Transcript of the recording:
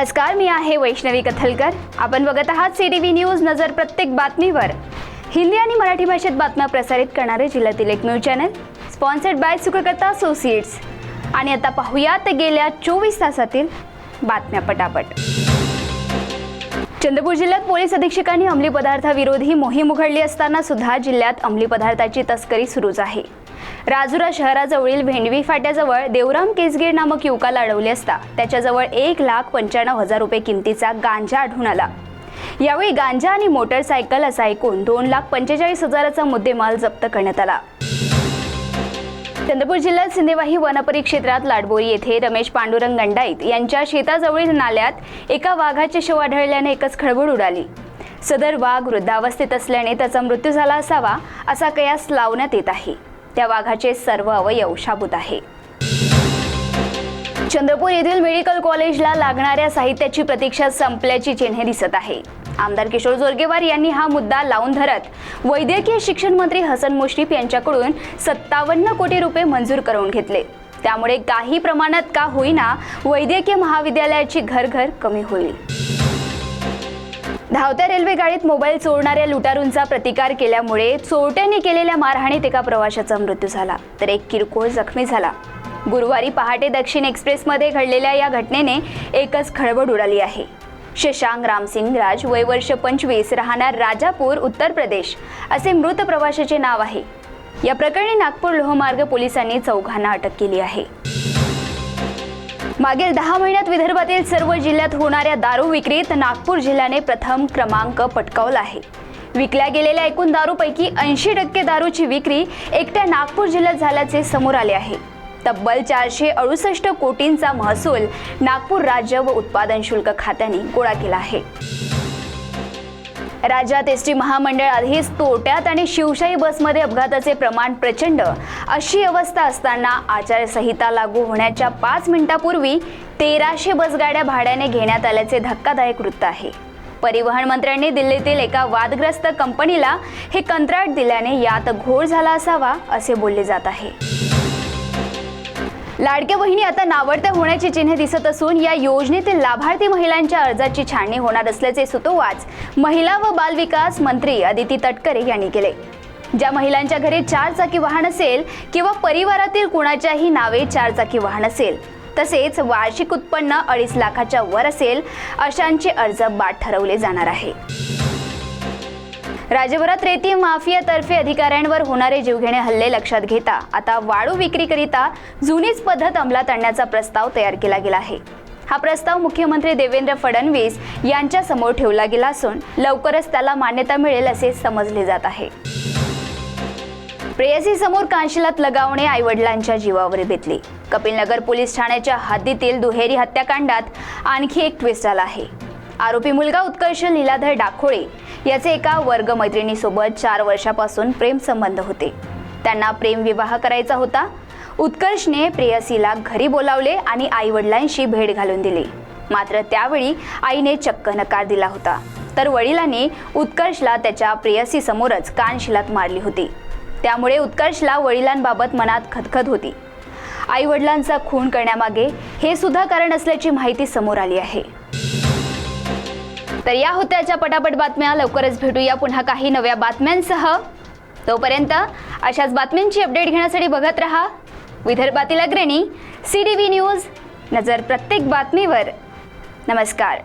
नमस्कार, मी आहे वैष्णवी कथलकर। आपण बघत आहात CTV न्यूज नजर प्रत्येक बातमीवर। हिंदी आणि मराठी भाषेत बातम्या प्रसारित करणारे जिल्ह्यातील एक news channel, sponsored by Sukhkarta associates. आणि आता पाहूयात गेल्या 24 तासातील बातम्या पटापट। चंद्रपूर जिल्ह्यात पोलीस अधीक्षकांनी अंमली पदार्थाविरोधी मोहीम उघडली असताना सुद्धा जिल्ह्यात अंमली पदार्थाची तस्करी सुरूच आहे। राजुरा शहराजवळील भेंडवी फाट्याजवळ देवराम केसगीर नामक युवकाला अडवले असता त्याच्याजवळ 1,95,000 रुपये किमतीचा गांजा आढळून आला। यावेळी गांजा आणि मोटरसायकल असा एकूण 2,45,000चा मुद्देमाल जप्त करण्यात आला। चंद्रपूर जिल्ह्यात सिंदेवाही वनपरिक्षेत्रात लाडबोरी येथे रमेश पांडुरंग गंडाईत यांच्या शेताजवळील नाल्यात एका वाघाचे शव आढळल्याने एकच खळबळ उडाली। सदर वाघ वृद्धावस्थेत असल्याने त्याचा मृत्यू झाला असावा असा कयास लावण्यात येत आहे। त्या वाघाचे सर्व अवयव शाबूत आहे। चंद्रपूर येथील मेडिकल कॉलेजला लागणाऱ्या साहित्याची प्रतीक्षा संपल्याची चिन्हे दिसत आहे। आमदार किशोर जोरगेवार यांनी हा मुद्दा लावून धरत वैद्यकीय शिक्षण मंत्री हसन मुश्रीफ यांच्याकडून 57 कोटी रुपये मंजूर करून घेतले। त्यामुळे काही प्रमाणात का होईना वैद्यकीय महाविद्यालयाची घर कमी होईल। धावत्या रेल्वे गाडीत मोबाईल चोरणाऱ्या लुटारूंचा प्रतिकार केल्यामुळे चोरट्यांनी केलेल्या मारहाणीत एका प्रवाशाचा मृत्यू झाला तर एक किरकोळ जखमी झाला। गुरुवारी पहाटे दक्षिण एक्सप्रेसमध्ये घडलेल्या या घटनेने एकच खळबळ उडाली आहे। शशांक रामसिंग राज, वय वर्ष 25, राहणार राजापूर, उत्तर प्रदेश असे मृत प्रवाशाचे नाव आहे। या प्रकरणी नागपूर लोहमार्ग पोलिसांनी चौघांना अटक केली आहे। मागील 10 महिन्यात विदर्भातील सर्व जिल्ह्यात होणाऱ्या दारू विक्रीत नागपूर जिल्ह्याने प्रथम क्रमांक पटकावला आहे। विकल्या गेलेल्या एकूण दारूपैकी 80% दारूची विक्री एकट्या नागपूर जिल्ह्यात झाल्याचे समोर आले आहे। तब्बल 468 कोटींचा महसूल नागपूर राज्य व उत्पादन शुल्क खात्याने गोळा केला आहे। राज्यात एसटी महामंडळ आधीच तोट्यात आणि शिवशाही बसमध्ये अपघाताचे प्रमाण प्रचंड अशी अवस्था असताना आचारसंहिता लागू होण्याच्या 5 मिनिटांपूर्वी 1300 बसगाड्या भाड्याने घेण्यात आल्याचे धक्कादायक वृत्त आहे। परिवहन मंत्र्यांनी दिल्लीतील एका वादग्रस्त कंपनीला हे कंत्राट दिल्याने यात घोळ झाला असावा असे बोलले जात आहे। लाडक्या बहिणी आता नावडत्या होण्याची चिन्हे दिसत असून या योजनेतील लाभार्थी महिलांच्या अर्जाची छाननी होणार असल्याचे सुतोवाच महिला व बालविकास मंत्री अदिती तटकरे यांनी केले। ज्या महिलांच्या घरी 4 चाकी वाहन असेल किंवा परिवारातील कुणाच्याही नावे 4 चाकी वाहन असेल तसेच वार्षिक उत्पन्न 2.5 लाखाच्या वर असेल अशांचे अर्ज बाद ठरवले जाणार आहे। राज्यभरात रेती माफियातर्फे अधिकाऱ्यांवर होणारे जीवघेणे हल्ले लक्षात घेता आता वाळू विक्रीकरिता जुनीच पद्धत अंमलात आणण्याचा प्रस्ताव तयार केला गेला आहे। हा प्रस्ताव मुख्यमंत्री देवेंद्र फडणवीस यांच्या समोर ठेवला गेला असून लवकरच त्याला मान्यता मिळेल असे समजले जात आहे। प्रेयसी समोर कानशिलात लगावणे आईवडिलांच्या जीवावर बेतले। कपिलनगर पोलीस ठाण्याच्या हद्दीतील दुहेरी हत्याकांडात आणखी एक ट्विस्ट आला आहे। आरोपी मुलगा उत्कर्ष लीलाधर डाखोळे याचे एका वर्गमैत्रिणीसोबत 4 वर्षापासून प्रेम संबंध होते। त्यांना प्रेम विवाह करायचा होता। उत्कर्षने प्रेयसीला घरी बोलावले आणि आईवडिलांशी भेट घालून दिली, मात्र त्यावेळी आईने चक्क नकार दिला होता तर वडिलांनी उत्कर्षला त्याच्या प्रेयसी समोरच कानशिलात मारली होती। त्यामुळे उत्कर्षला वडिलांबाबत मनात खदखद होती। आईवडिलांचा खून करण्यामागे हे सुद्धा कारण असल्याची माहिती समोर आली आहे। तर या होत्याच्या पटापट बातम्या। लवकरच भेटूया पुन्हा काही नव्या बातम्यांसह। तोपर्यंत अशाच बातम्यांची अपडेट घेण्यासाठी बघत रहा विदर्भातील अग्रणी CTV न्यूज नजर प्रत्येक बातमीवर। नमस्कार।